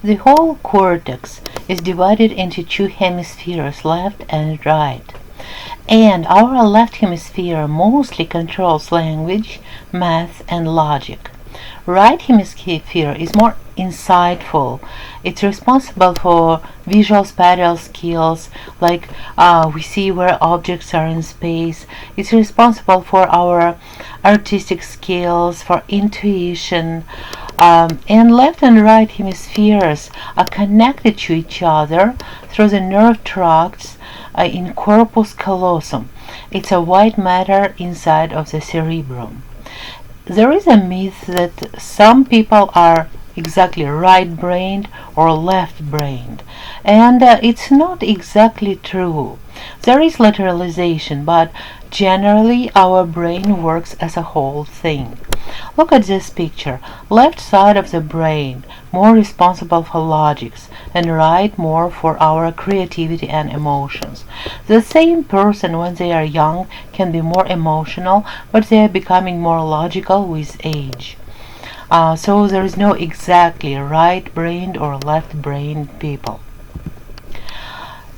The whole cortex is divided into two hemispheres, left and right. And our left hemisphere mostly controls language, math, and logic. Right hemisphere is more insightful. It's responsible for visual spatial skills, like we see where objects are in space. It's responsible for our artistic skills, for intuition. And left and right hemispheres are connected to each other through the nerve tracts in corpus callosum. It's a white matter inside of the cerebrum. There is a myth that some people are exactly right-brained or left-brained, and it's not exactly true. There is lateralization, but generally our brain works as a whole thing. Look at this picture. Left side of the brain, more responsible for logics, and right more for our creativity and emotions. The same person when they are young can be more emotional, but they are becoming more logical with age. So there is no exactly right-brained or left-brained people.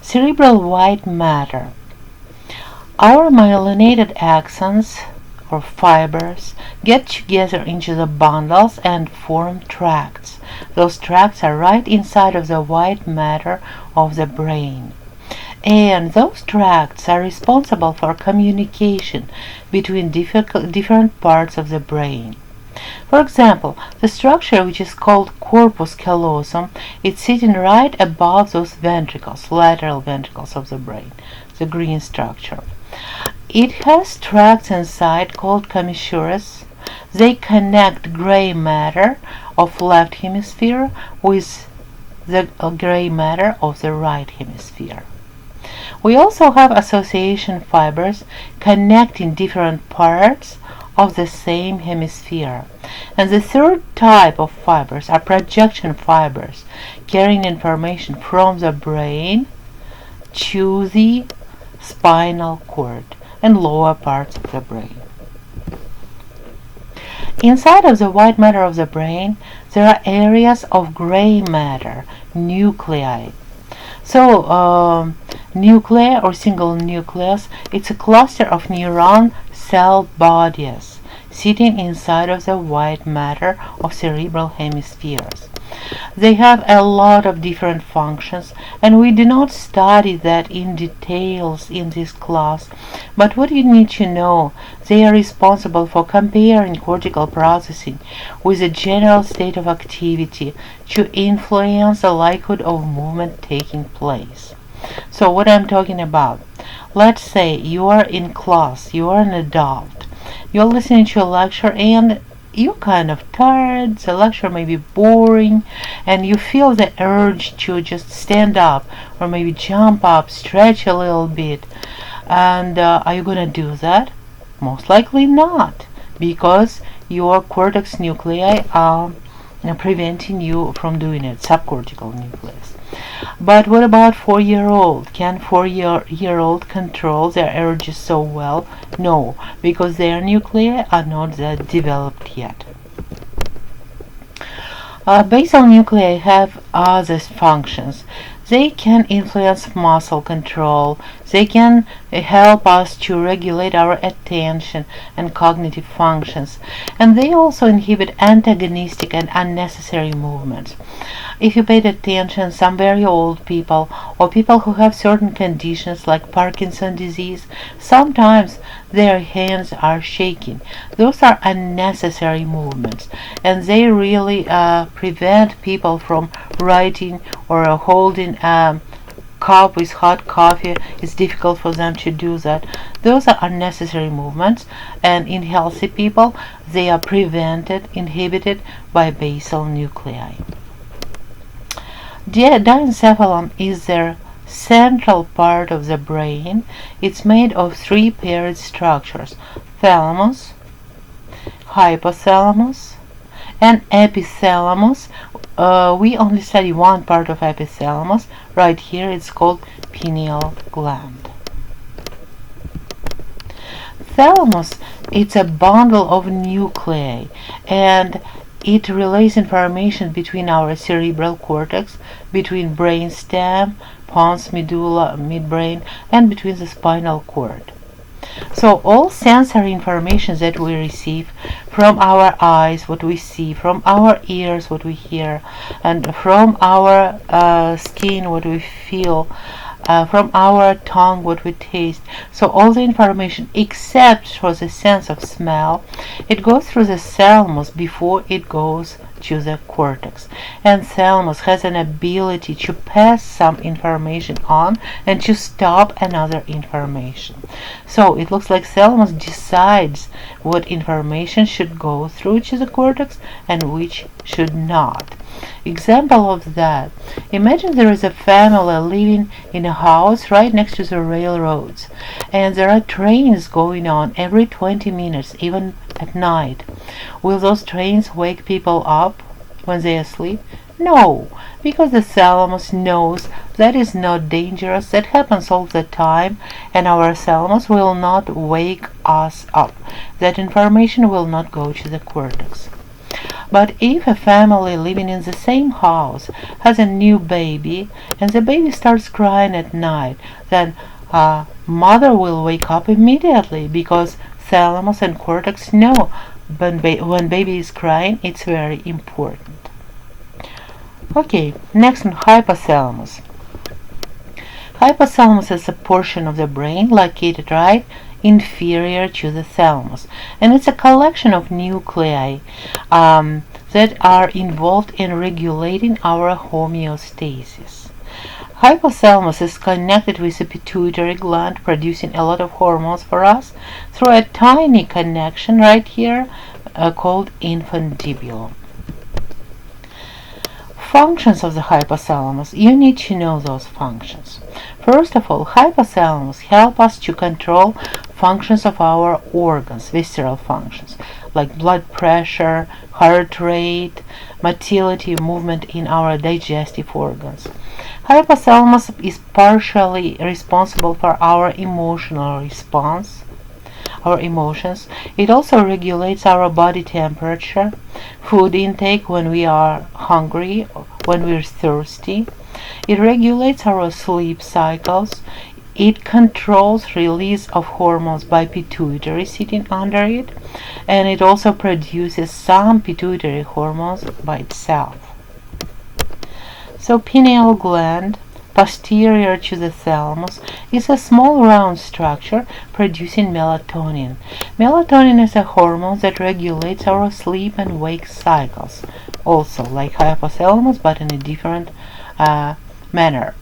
Cerebral white matter. Our myelinated axons or fibers get together into the bundles and form tracts. Those tracts are right inside of the white matter of the brain. And those tracts are responsible for communication between different parts of the brain. For example, the structure which is called corpus callosum is sitting right above those ventricles, lateral ventricles of the brain, the green structure. It has tracts inside called commissures. They connect gray matter of left hemisphere with the gray matter of the right hemisphere. We also have association fibers connecting different parts of the same hemisphere. And the third type of fibers are projection fibers, carrying information from the brain to the spinal cord and lower parts of the brain. Inside of the white matter of the brain, there are areas of gray matter, nuclei. So, nuclei or single nucleus, it's a cluster of neuron cell bodies sitting inside of the white matter of cerebral hemispheres. They have a lot of different functions, and we do not study that in details in this class, but what you need to know, they are responsible for comparing cortical processing with the general state of activity to influence the likelihood of movement taking place. So what I'm talking about, let's say you are in class, you are an adult, you're listening to a lecture and you're kind of tired, the lecture may be boring, and you feel the urge to just stand up or maybe jump up, stretch a little bit. And are you going to do that? Most likely not, because your cortex nuclei are preventing you from doing it, subcortical nucleus. But what about 4-year-old? Can 4-year-old control their urges so well? No, because their nuclei are not that developed yet. Basal nuclei have other functions. They can influence muscle control. They can help us to regulate our attention and cognitive functions. And they also inhibit antagonistic and unnecessary movements. If you paid attention, some very old people or people who have certain conditions like Parkinson's disease, sometimes their hands are shaking. Those are unnecessary movements, and they really prevent people from writing or holding a cup with hot coffee. It's difficult for them to do that. Those are unnecessary movements, and in healthy people they are prevented, inhibited by basal nuclei. Diencephalon is their central part of the brain. It's made of 3 paired structures: thalamus, hypothalamus, and epithalamus. We only study one part of epithalamus. Right here it's called pineal gland. Thalamus, it's a bundle of nuclei, and It relays information between our cerebral cortex, between brainstem, pons, medulla, midbrain, and between the spinal cord. So all sensory information that we receive from our eyes, what we see, from our ears, what we hear, and from our skin, what we feel, from our tongue, what we taste. So all the information except for the sense of smell, it goes through the thalamus before it goes to the cortex. And thalamus has an ability to pass some information on and to stop another information. So it looks like thalamus decides what information should go through to the cortex and which should not. Example of that: imagine there is a family living in a house right next to the railroads, and there are trains going on every 20 minutes, even at night. Will those trains wake people up when they are asleep? No, because the thalamus knows that is not dangerous, that happens all the time, and our thalamus will not wake us up. That information will not go to the cortex. But if a family living in the same house has a new baby and the baby starts crying at night, then mother will wake up immediately because thalamus and cortex know when baby is crying, it's very important. Okay, next one, hypothalamus. Hypothalamus is a portion of the brain located right inferior to the thalamus, and it's a collection of nuclei that are involved in regulating our homeostasis. Hypothalamus is connected with the pituitary gland, producing a lot of hormones for us through a tiny connection right here called infundibulum. Functions of the hypothalamus. You need to know those functions. First of all, hypothalamus help us to control functions of our organs, visceral functions, like blood pressure, heart rate, motility, movement in our digestive organs. Hypothalamus is partially responsible for our emotional response, our emotions. It also regulates our body temperature, food intake when we are hungry, when we're thirsty. It regulates our sleep cycles. It controls release of hormones by pituitary sitting under it, and it also produces some pituitary hormones by itself. So pineal gland, posterior to the thalamus, is a small round structure producing melatonin. Melatonin is a hormone that regulates our sleep and wake cycles, also like hypothalamus but in a different manner.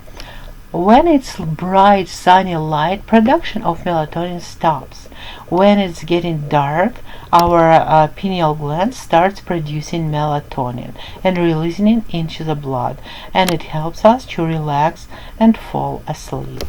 When it's bright sunny light, production of melatonin stops. When it's getting dark, our pineal gland starts producing melatonin and releasing it into the blood, and it helps us to relax and fall asleep.